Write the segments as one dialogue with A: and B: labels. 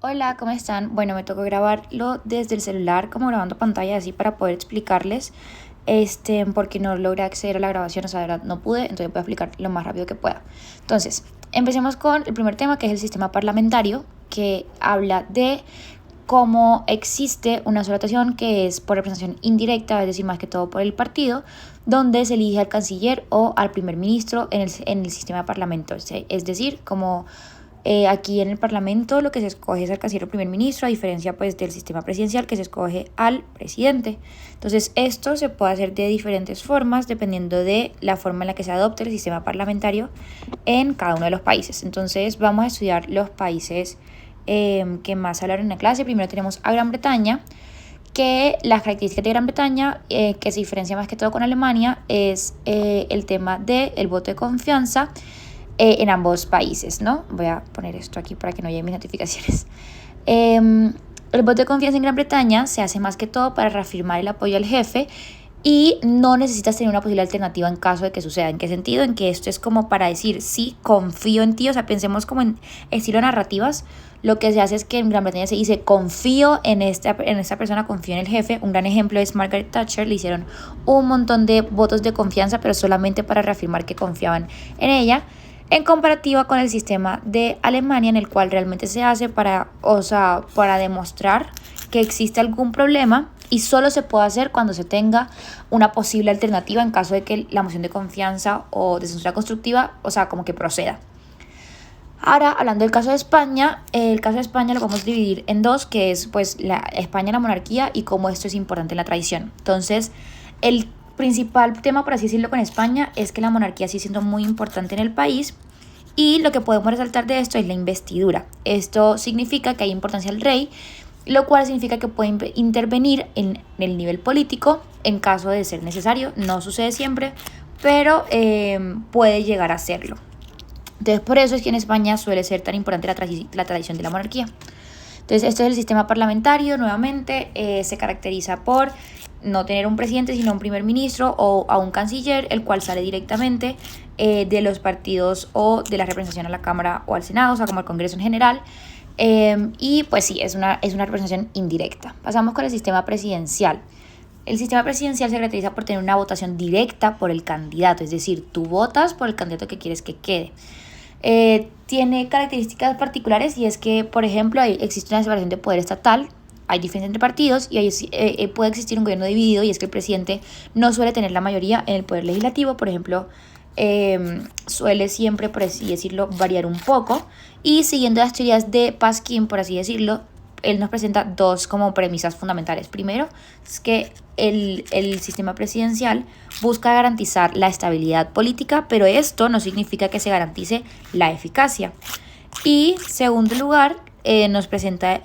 A: Hola, ¿cómo están? Bueno, me tocó grabarlo desde el celular, como grabando pantalla así para poder explicarles, porque no logré acceder a la grabación, o sea, de verdad no pude, entonces voy a explicar lo más rápido que pueda. Entonces, empecemos con el primer tema, que es el sistema parlamentario, que habla de cómo existe una sola votación que es por representación indirecta, es decir, más que todo por el partido, donde se elige al canciller o al primer ministro en el sistema de parlamento, es decir, como aquí en el Parlamento lo que se escoge es al canciller o primer ministro, a diferencia pues del sistema presidencial que se escoge al presidente. Entonces esto se puede hacer de diferentes formas dependiendo de la forma en la que se adopte el sistema parlamentario en cada uno de los países. Entonces vamos a estudiar los países que más hablaron en la clase. Primero tenemos a Gran Bretaña, que las características de Gran Bretaña, que se diferencia más que todo con Alemania, es el tema del voto de confianza en ambos países, ¿no? Voy a poner esto aquí para que no lleguen mis notificaciones. El voto de confianza en Gran Bretaña se hace más que todo para reafirmar el apoyo al jefe y no necesitas tener una posible alternativa en caso de que suceda. ¿En qué sentido? En que esto es como para decir, sí, confío en ti, o sea, pensemos como en estilo narrativas. Lo que se hace es que en Gran Bretaña se dice, confío en esta persona, confío en el jefe. Un gran ejemplo es Margaret Thatcher, le hicieron un montón de votos de confianza, pero solamente para reafirmar que confiaban en ella, en comparativa con el sistema de Alemania, en el cual realmente se hace para demostrar que existe algún problema y solo se puede hacer cuando se tenga una posible alternativa en caso de que la moción de confianza o de censura constructiva, como que proceda. Ahora, hablando del caso de España, el caso de España lo vamos a dividir en dos, que es pues España, la monarquía y cómo esto es importante en la tradición. Entonces, el principal tema, por así decirlo, con España es que la monarquía sigue siendo muy importante en el país y lo que podemos resaltar de esto es la investidura. Esto significa que hay importancia al rey, lo cual significa que puede intervenir en el nivel político en caso de ser necesario. No sucede siempre, pero puede llegar a serlo. Entonces, por eso es que en España suele ser tan importante la tradición de la monarquía. Entonces, esto es el sistema parlamentario. Nuevamente, se caracteriza por no tener un presidente, sino un primer ministro o a un canciller, el cual sale directamente de los partidos o de la representación a la Cámara o al Senado, o sea, como el Congreso en general. Y pues sí, es una representación indirecta. Pasamos con el sistema presidencial. El sistema presidencial se caracteriza por tener una votación directa por el candidato, es decir, tú votas por el candidato que quieres que quede. Tiene características particulares y es que, por ejemplo, existe una separación de poder estatal, hay diferencias entre partidos y puede existir un gobierno dividido, y es que el presidente no suele tener la mayoría en el poder legislativo. Por ejemplo, suele siempre, por así decirlo, variar un poco, y siguiendo las teorías de Pasquin, por así decirlo, él nos presenta dos como premisas fundamentales. Primero, es que el sistema presidencial busca garantizar la estabilidad política, pero esto no significa que se garantice la eficacia. Y segundo lugar, nos presenta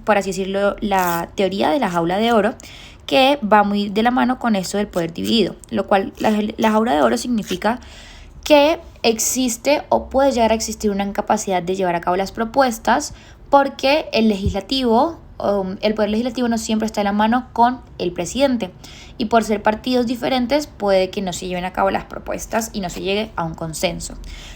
A: por así decirlo, la teoría de la jaula de oro, que va muy de la mano con esto del poder dividido, lo cual la jaula de oro significa que existe o puede llegar a existir una incapacidad de llevar a cabo las propuestas porque el poder legislativo no siempre está de la mano con el presidente, y por ser partidos diferentes puede que no se lleven a cabo las propuestas y no se llegue a un consenso.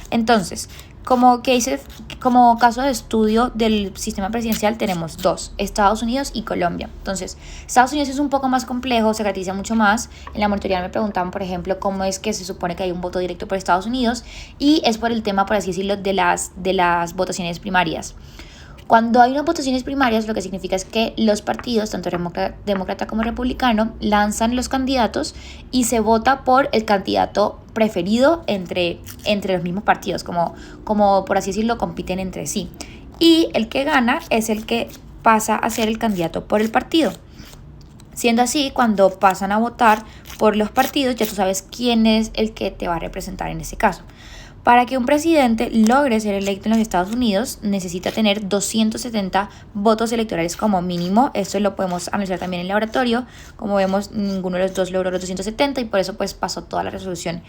A: Entonces, como caso de estudio del sistema presidencial tenemos dos, Estados Unidos y Colombia. Entonces, Estados Unidos es un poco más complejo, se caracteriza mucho más. En la monitoría me preguntaban, por ejemplo, cómo es que se supone que hay un voto directo por Estados Unidos, y es por el tema, por así decirlo, de las votaciones primarias. Cuando hay unas votaciones primarias, lo que significa es que los partidos, tanto demócrata como republicano, lanzan los candidatos y se vota por el candidato preferido entre los mismos partidos, como por así decirlo, compiten entre sí. Y el que gana es el que pasa a ser el candidato por el partido. Siendo así, cuando pasan a votar por los partidos, ya tú sabes quién es el que te va a representar en ese caso. Para que un presidente logre ser electo en los Estados Unidos, necesita tener 270 votos electorales como mínimo. Esto lo podemos analizar también en el laboratorio. Como vemos, ninguno de los dos logró los 270 y por eso pues pasó toda la resolución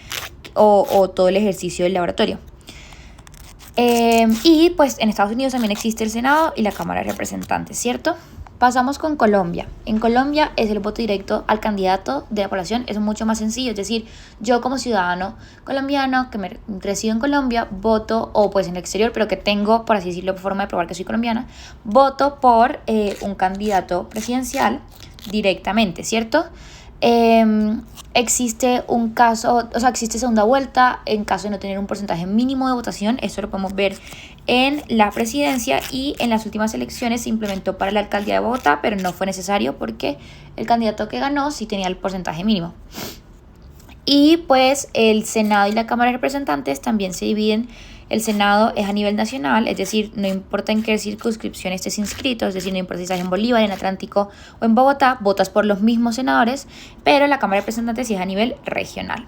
A: o todo el ejercicio del laboratorio. Y pues en Estados Unidos también existe el Senado y la Cámara de Representantes, ¿cierto? Pasamos con Colombia. En Colombia es el voto directo al candidato de la población, es mucho más sencillo, es decir, yo como ciudadano colombiano que resido en Colombia, voto, o pues en el exterior, pero que tengo, por así decirlo, forma de probar que soy colombiana, voto por un candidato presidencial directamente, ¿cierto? Existe un caso, o sea, existe segunda vuelta en caso de no tener un porcentaje mínimo de votación. Esto lo podemos ver en la presidencia, y en las últimas elecciones se implementó para la alcaldía de Bogotá, pero no fue necesario porque el candidato que ganó sí tenía el porcentaje mínimo. Y pues el Senado y la Cámara de Representantes también se dividen. El Senado es a nivel nacional, es decir, no importa en qué circunscripción estés inscrito, es decir, no importa si estás en Bolívar, en Atlántico o en Bogotá, votas por los mismos senadores, pero la Cámara de Representantes sí es a nivel regional.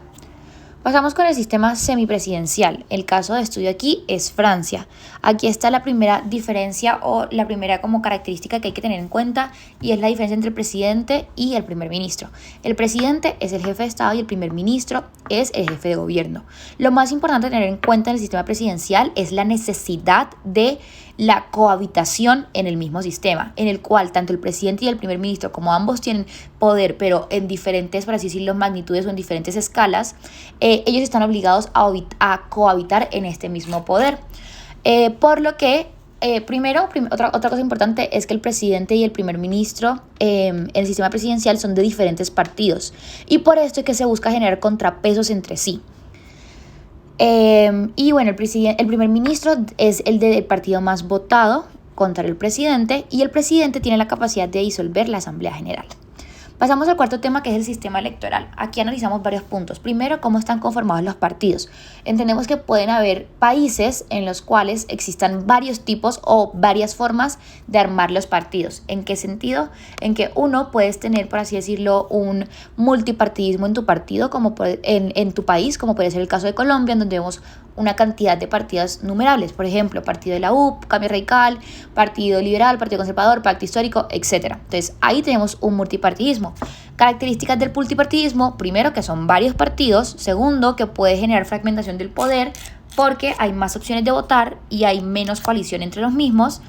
A: Pasamos con el sistema semipresidencial. El caso de estudio aquí es Francia. Aquí está la primera diferencia, o la primera como característica que hay que tener en cuenta, y es la diferencia entre el presidente y el primer ministro. El presidente es el jefe de Estado y el primer ministro es el jefe de gobierno. Lo más importante a tener en cuenta en el sistema presidencial es la necesidad de la cohabitación en el mismo sistema, en el cual tanto el presidente y el primer ministro, como ambos tienen poder, pero en diferentes, por así decirlo, magnitudes o en diferentes escalas, ellos están obligados a cohabitar en este mismo poder. Por lo que, otra cosa importante es que el presidente y el primer ministro en el sistema presidencial son de diferentes partidos, y por esto es que se busca generar contrapesos entre sí. Y bueno, el primer ministro es el del partido más votado contra el presidente, y el presidente tiene la capacidad de disolver la Asamblea General. Pasamos al cuarto tema, que es el sistema electoral. Aquí analizamos varios puntos. Primero, cómo están conformados los partidos. Entendemos que pueden haber países en los cuales existan varios tipos o varias formas de armar los partidos. ¿En qué sentido? En que uno, puedes tener, por así decirlo, un multipartidismo en tu partido, como en tu país, como puede ser el caso de Colombia, en donde vemos una cantidad de partidos numerables. Por ejemplo, partido de la U, Cambio Radical, partido liberal, partido conservador, pacto histórico, etc. Entonces, ahí tenemos un multipartidismo. Características del multipartidismo: primero, que son varios partidos. Segundo, que puede generar fragmentación del poder porque hay más opciones de votar y hay menos coalición entre los mismos.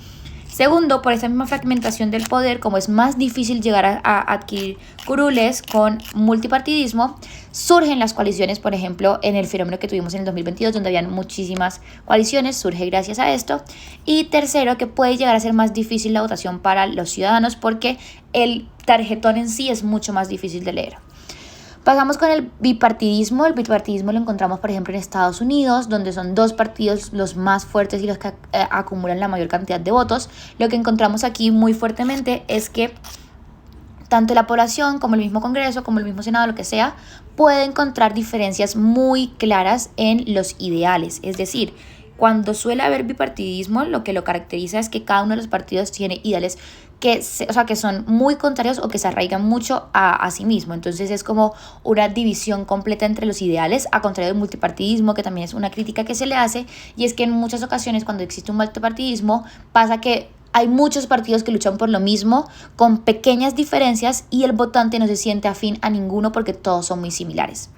A: Segundo, por esta misma fragmentación del poder, como es más difícil llegar a adquirir curules con multipartidismo, surgen las coaliciones. Por ejemplo, en el fenómeno que tuvimos en el 2022, donde habían muchísimas coaliciones, surge gracias a esto. Y tercero, que puede llegar a ser más difícil la votación para los ciudadanos porque el tarjetón en sí es mucho más difícil de leer. Pasamos con el bipartidismo. El bipartidismo lo encontramos, por ejemplo, en Estados Unidos, donde son dos partidos los más fuertes y los que acumulan la mayor cantidad de votos. Lo que encontramos aquí muy fuertemente es que tanto la población como el mismo Congreso, como el mismo Senado, lo que sea, puede encontrar diferencias muy claras en los ideales. Es decir, cuando suele haber bipartidismo, lo que lo caracteriza es que cada uno de los partidos tiene ideales que son muy contrarios o que se arraigan mucho a sí mismo. Entonces es como una división completa entre los ideales, a contrario del multipartidismo, que también es una crítica que se le hace, y es que en muchas ocasiones cuando existe un multipartidismo pasa que hay muchos partidos que luchan por lo mismo con pequeñas diferencias y el votante no se siente afín a ninguno porque todos son muy similares.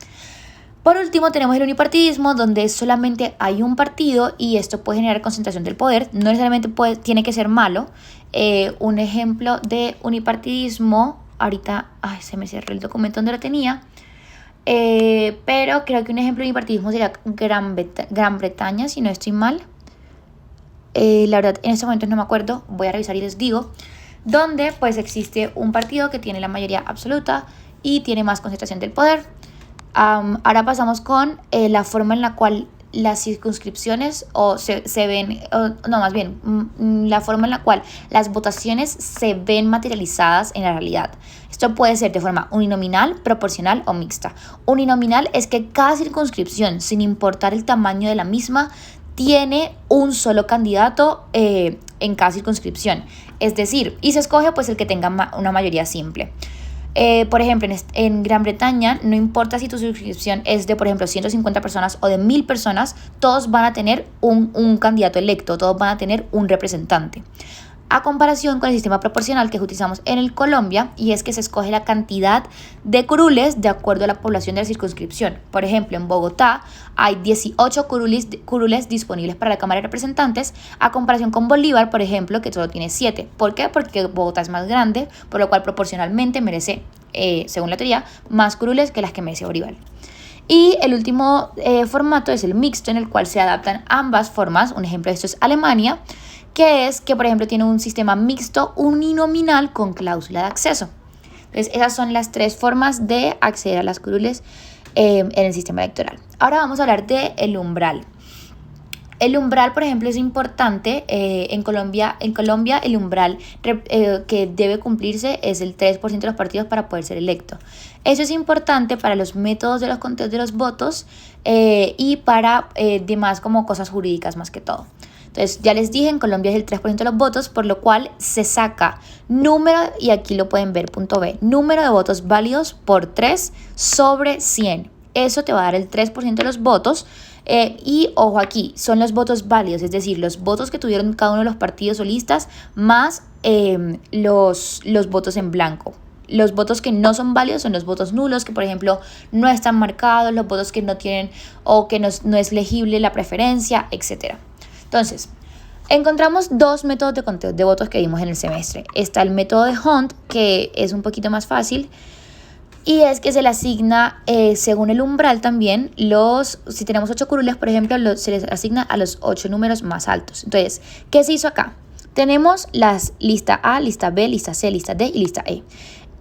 A: Por último, tenemos el unipartidismo, donde solamente hay un partido y esto puede generar concentración del poder. No necesariamente tiene que ser malo. Un ejemplo de unipartidismo, ahorita se me cerró el documento donde lo tenía, pero creo que un ejemplo de unipartidismo sería Gran Bretaña, si no estoy mal. La verdad, en este momento no me acuerdo, voy a revisar y les digo, donde pues existe un partido que tiene la mayoría absoluta y tiene más concentración del poder. Ahora pasamos con la forma en la cual las circunscripciones la forma en la cual las votaciones se ven materializadas en la realidad. Esto puede ser de forma uninominal, proporcional o mixta. Uninominal es que cada circunscripción, sin importar el tamaño de la misma, tiene un solo candidato en cada circunscripción. Es decir, y se escoge pues el que tenga una mayoría simple. Por ejemplo, en Gran Bretaña, no importa si tu suscripción es de, por ejemplo, 150 personas o de 1000 personas, todos van a tener un candidato electo, todos van a tener un representante. a comparación con el sistema proporcional que utilizamos en el Colombia, y es que se escoge la cantidad de curules de acuerdo a la población de la circunscripción. Por ejemplo, en Bogotá hay 18 curules disponibles para la Cámara de Representantes, a comparación con Bolívar, por ejemplo, que solo tiene 7. ¿Por qué? Porque Bogotá es más grande, por lo cual proporcionalmente merece, según la teoría, más curules que las que merece Bolívar. Y el último formato es el mixto, en el cual se adaptan ambas formas. Un ejemplo de esto es Alemania, que es que, por ejemplo, tiene un sistema mixto uninominal con cláusula de acceso. Entonces, esas son las 3 formas de acceder a las curules en el sistema electoral. Ahora vamos a hablar del umbral. El umbral, por ejemplo, es importante. En Colombia el umbral que debe cumplirse es el 3% de los partidos para poder ser electo. Eso es importante para los métodos de los conteos de los votos y para demás como cosas jurídicas más que todo. Entonces, ya les dije, en Colombia es el 3% de los votos, por lo cual se saca número, y aquí lo pueden ver, punto B, número de votos válidos por 3 sobre 100. Eso te va a dar el 3% de los votos. Y ojo aquí, son los votos válidos, es decir, los votos que tuvieron cada uno de los partidos o listas más los votos en blanco. Los votos que no son válidos son los votos nulos, que por ejemplo no están marcados, los votos que no tienen o que no es legible la preferencia, etc. Entonces, encontramos 2 métodos de conteo de votos que vimos en el semestre. Está el método de Hunt, que es un poquito más fácil, y es que se le asigna, según el umbral también, si tenemos 8 curules, por ejemplo, se les asigna a los 8 números más altos. Entonces, ¿qué se hizo acá? Tenemos las lista A, lista B, lista C, lista D y lista E.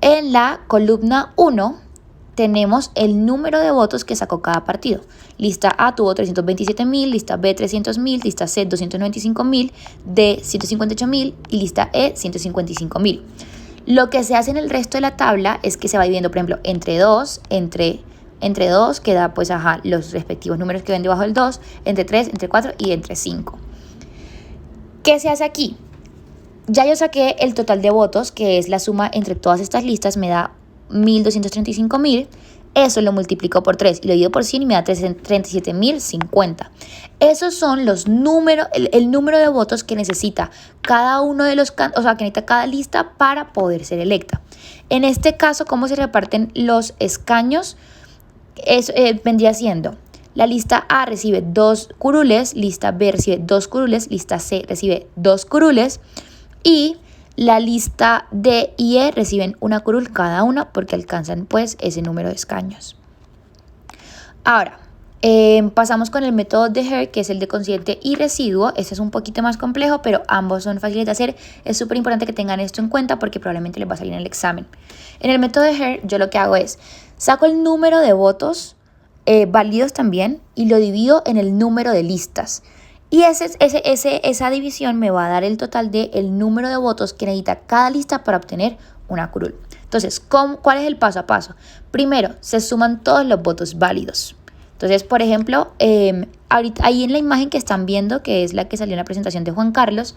A: En la columna 1 tenemos el número de votos que sacó cada partido. Lista A tuvo 327.000, lista B 300.000, lista C 295.000, D 158.000 y lista E 155.000. Lo que se hace en el resto de la tabla es que se va dividiendo, por ejemplo, entre 2, entre 2, que da pues los respectivos números que ven debajo del 2, entre 3, entre 4 y entre 5. ¿Qué se hace aquí? Ya yo saqué el total de votos, que es la suma entre todas estas listas, me da 1.235.000. Eso lo multiplico por 3 y lo divido por 100 y me da 37.050. Esos son los números, el número de votos que necesita cada uno de los, o sea, que necesita cada lista para poder ser electa. En este caso, ¿cómo se reparten los escaños? Vendría siendo: la lista A recibe 2 curules, lista B recibe 2 curules, lista C recibe 2 curules y la lista D y E reciben una curul cada una porque alcanzan pues ese número de escaños. Ahora, pasamos con el método de Hare, que es el de cociente y residuo. Este es un poquito más complejo, pero ambos son fáciles de hacer. Es súper importante que tengan esto en cuenta porque probablemente les va a salir en el examen. En el método de Hare, yo lo que hago es, saco el número de votos válidos también y lo divido en el número de listas. Y esa división me va a dar el total del número de votos que necesita cada lista para obtener una curul. Entonces, ¿cuál es el paso a paso? Primero, se suman todos los votos válidos. Entonces, por ejemplo, ahorita, ahí en la imagen que están viendo, que es la que salió en la presentación de Juan Carlos,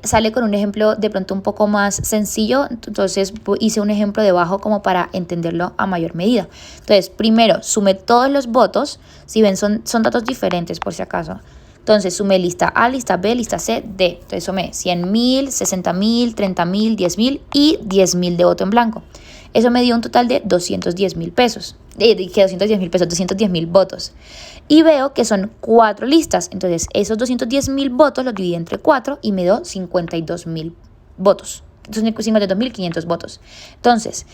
A: sale con un ejemplo de pronto un poco más sencillo. Entonces hice un ejemplo debajo como para entenderlo a mayor medida. Entonces, primero, sumé todos los votos. Si ven, son datos diferentes por si acaso. Entonces sumé lista A, lista B, lista C, D. Entonces sumé 100.000, 60.000, 30.000, 10.000 y 10.000 de voto en blanco. Eso me dio un total de 210.000 pesos. 210.000 votos. Y veo que son 4 listas. Entonces esos 210.000 votos los dividí entre 4 y me dio 52.000 votos. 52.500 votos. Entonces,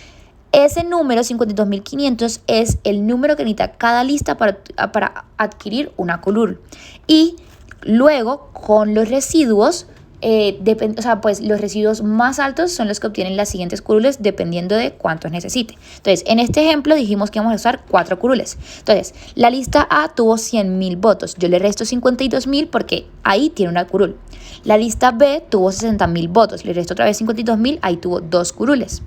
A: ese número, 52.500, es el número que necesita cada lista para adquirir una curul. Y luego, con los residuos, pues los residuos más altos son los que obtienen las siguientes curules dependiendo de cuántos necesite. Entonces, en este ejemplo dijimos que íbamos a usar 4 curules. Entonces, la lista A tuvo 100.000 votos. Yo le resto 52.000 porque ahí tiene una curul. La lista B tuvo 60.000 votos. Le resto otra vez 52.000, ahí tuvo 2 curules.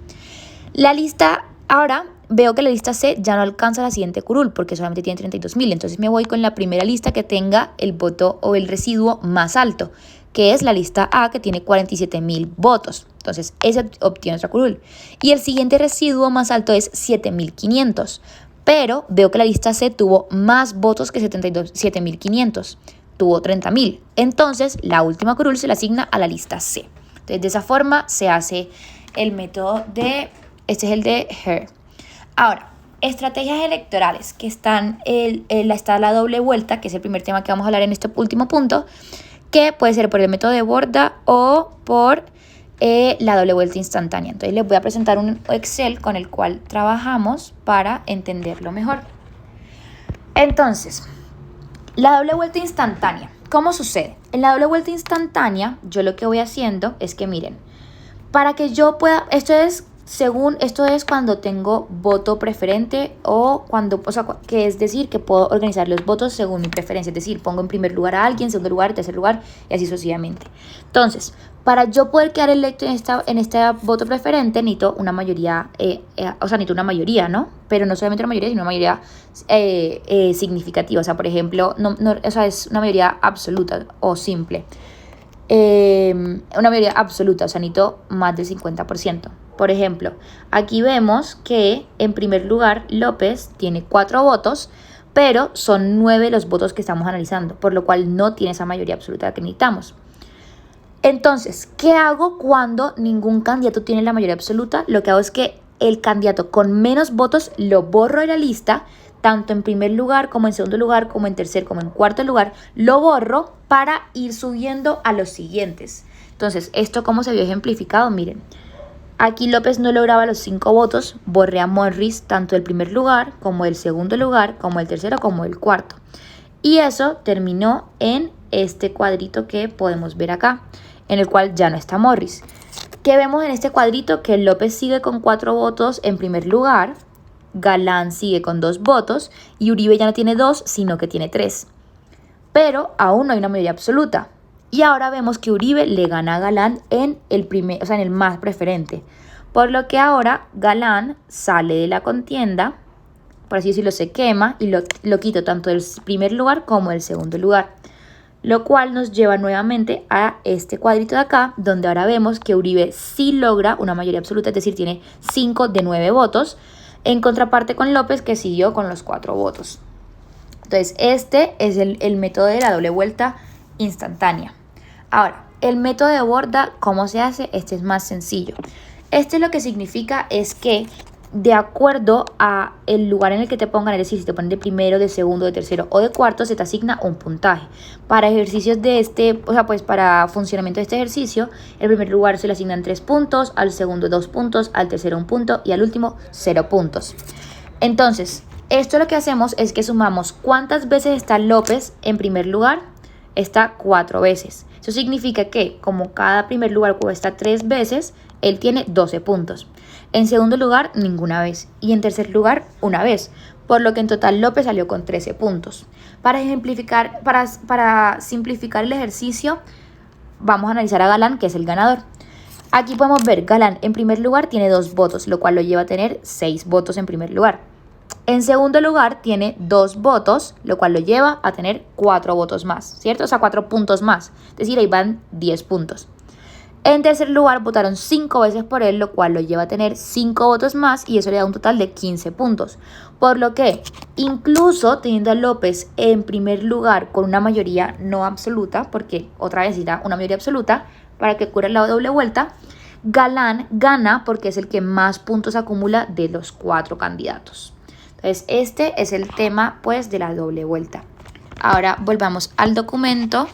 A: La lista, ahora veo que la lista C ya no alcanza la siguiente curul porque solamente tiene 32.000. Entonces me voy con la primera lista que tenga el voto o el residuo más alto, que es la lista A, que tiene 47.000 votos. Entonces ese obtiene otra curul. Y el siguiente residuo más alto es 7.500. Pero veo que la lista C tuvo más votos que 7.500. tuvo 30.000. Entonces, la última curul se le asigna a la lista C. Entonces, de esa forma se hace el método de... Este es el de Her. Ahora, estrategias electorales, que está la doble vuelta, que es el primer tema que vamos a hablar en este último punto, que puede ser por el método de Borda o por la doble vuelta instantánea. Entonces les voy a presentar un Excel con el cual trabajamos para entenderlo mejor. Entonces, la doble vuelta instantánea, ¿cómo sucede? En la doble vuelta instantánea, yo lo que voy haciendo es que miren, para que yo pueda, esto es cuando tengo voto preferente que es decir, que puedo organizar los votos según mi preferencia, es decir, pongo en primer lugar a alguien, segundo lugar, tercer lugar y así sucesivamente. Entonces, para yo poder quedar electo en este voto preferente, necesito una mayoría, necesito una mayoría, ¿no? Pero no solamente una mayoría, sino una mayoría significativa, o sea, por ejemplo, es una mayoría absoluta o simple. Una mayoría absoluta, o sea, necesito más del 50%. Por ejemplo, aquí vemos que en primer lugar López tiene 4 votos, pero son 9 los votos que estamos analizando, por lo cual no tiene esa mayoría absoluta que necesitamos. Entonces, ¿qué hago cuando ningún candidato tiene la mayoría absoluta? Lo que hago es que el candidato con menos votos lo borro de la lista, tanto en primer lugar como en segundo lugar, como en tercer, como en cuarto lugar, lo borro para ir subiendo a los siguientes. Entonces, ¿esto cómo se vio ejemplificado? Miren, aquí López no lograba los 5 votos, borré a Morris tanto del primer lugar, como del segundo lugar, como del tercero, como del cuarto. Y eso terminó en este cuadrito que podemos ver acá, en el cual ya no está Morris. ¿Qué vemos en este cuadrito? Que López sigue con 4 votos en primer lugar, Galán sigue con 2 votos y Uribe ya no tiene 2, sino que tiene 3. Pero aún no hay una mayoría absoluta. Y ahora vemos que Uribe le gana a Galán en el más preferente. Por lo que ahora Galán sale de la contienda, por así decirlo, se quema y lo quito tanto del primer lugar como del segundo lugar. Lo cual nos lleva nuevamente a este cuadrito de acá, donde ahora vemos que Uribe sí logra una mayoría absoluta, es decir, tiene 5 de 9 votos, en contraparte con López, que siguió con los 4 votos. Entonces, este es el método de la doble vuelta instantánea. Ahora, el método de Borda, ¿cómo se hace? Este es más sencillo. Este lo que significa es que de acuerdo a el lugar en el que te pongan, es decir, si te ponen de primero, de segundo, de tercero o de cuarto, se te asigna un puntaje. Para ejercicios de para funcionamiento de este ejercicio, el primer lugar se le asignan 3 puntos, al segundo 2 puntos, al tercero 1 punto y al último 0 puntos. Entonces, esto lo que hacemos es que sumamos cuántas veces está López en primer lugar. Está 4 veces. Eso significa que como cada primer lugar cuesta 3 veces, él tiene 12 puntos. En segundo lugar, ninguna vez. Y en tercer lugar, una vez. Por lo que en total López salió con 13 puntos. Para simplificar el ejercicio, vamos a analizar a Galán, que es el ganador. Aquí podemos ver, Galán en primer lugar tiene 2 votos, lo cual lo lleva a tener 6 votos en primer lugar. En segundo lugar tiene 2 votos, lo cual lo lleva a tener 4 votos más, ¿cierto? O sea, 4 puntos más. Es decir, ahí van 10 puntos. En tercer lugar votaron 5 veces por él, lo cual lo lleva a tener 5 votos más y eso le da un total de 15 puntos. Por lo que, incluso teniendo a López en primer lugar con una mayoría no absoluta, porque otra vez necesita una mayoría absoluta para que ocurra la doble vuelta, Galán gana porque es el que más puntos acumula de los 4 candidatos. Entonces, este es el tema, pues, de la doble vuelta. Ahora volvamos al documento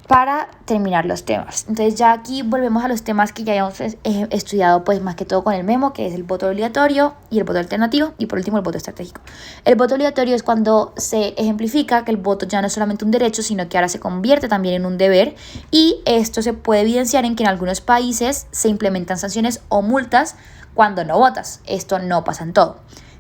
A: para terminar los temas. Entonces, ya aquí volvemos a los temas que ya habíamos estudiado, pues, más que todo con el memo, que es el voto obligatorio y el voto alternativo, y por último el voto estratégico. El voto obligatorio es cuando se ejemplifica que el voto ya no es solamente un derecho, sino que ahora se convierte también en un deber, y esto se puede evidenciar en que en algunos países se implementan sanciones o multas cuando no votas. Esto no pasa en todo.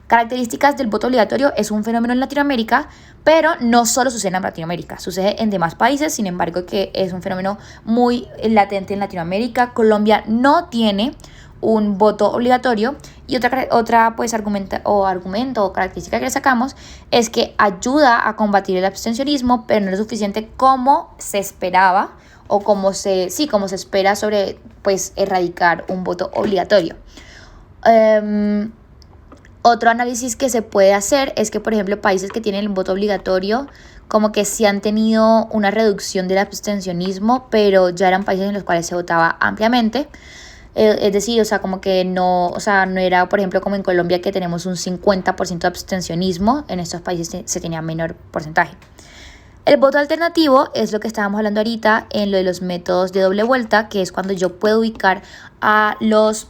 A: Características del voto obligatorio: es un fenómeno en Latinoamérica, pero no solo sucede en Latinoamérica, sucede en demás países, sin embargo que es un fenómeno muy latente en Latinoamérica. Colombia no tiene un voto obligatorio y otra pues argumento o característica que le sacamos es que ayuda a combatir el abstencionismo, pero no es suficiente como se esperaba o como se espera sobre pues erradicar un voto obligatorio. Otro análisis que se puede hacer es que, por ejemplo, países que tienen el voto obligatorio, como que sí han tenido una reducción del abstencionismo, pero ya eran países en los cuales se votaba ampliamente. Es decir, o sea, como que no, o sea, no era, por ejemplo, como en Colombia que tenemos un 50% de abstencionismo, en estos países se tenía menor porcentaje. El voto alternativo es lo que estábamos hablando ahorita en lo de los métodos de doble vuelta, que es cuando yo puedo ubicar a los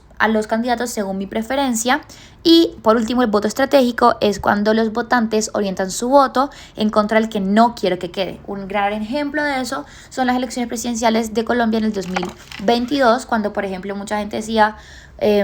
A: candidatos según mi preferencia. Y por último, el voto estratégico es cuando los votantes orientan su voto en contra del que no quiero que quede. Un gran ejemplo de eso son las elecciones presidenciales de Colombia en el 2022, cuando, por ejemplo, mucha gente decía,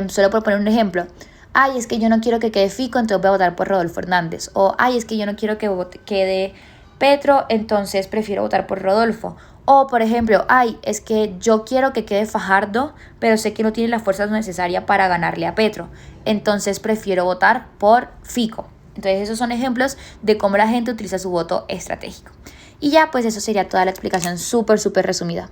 A: solo por poner un ejemplo, ay, es que yo no quiero que quede Fico, entonces voy a votar por Rodolfo Hernández. O, ay, es que yo no quiero que quede Petro, entonces prefiero votar por Rodolfo. O, por ejemplo, ay, es que yo quiero que quede Fajardo, pero sé que no tiene la fuerza necesaria para ganarle a Petro. Entonces prefiero votar por Fico. Entonces esos son ejemplos de cómo la gente utiliza su voto estratégico. Y ya, pues eso sería toda la explicación súper resumida.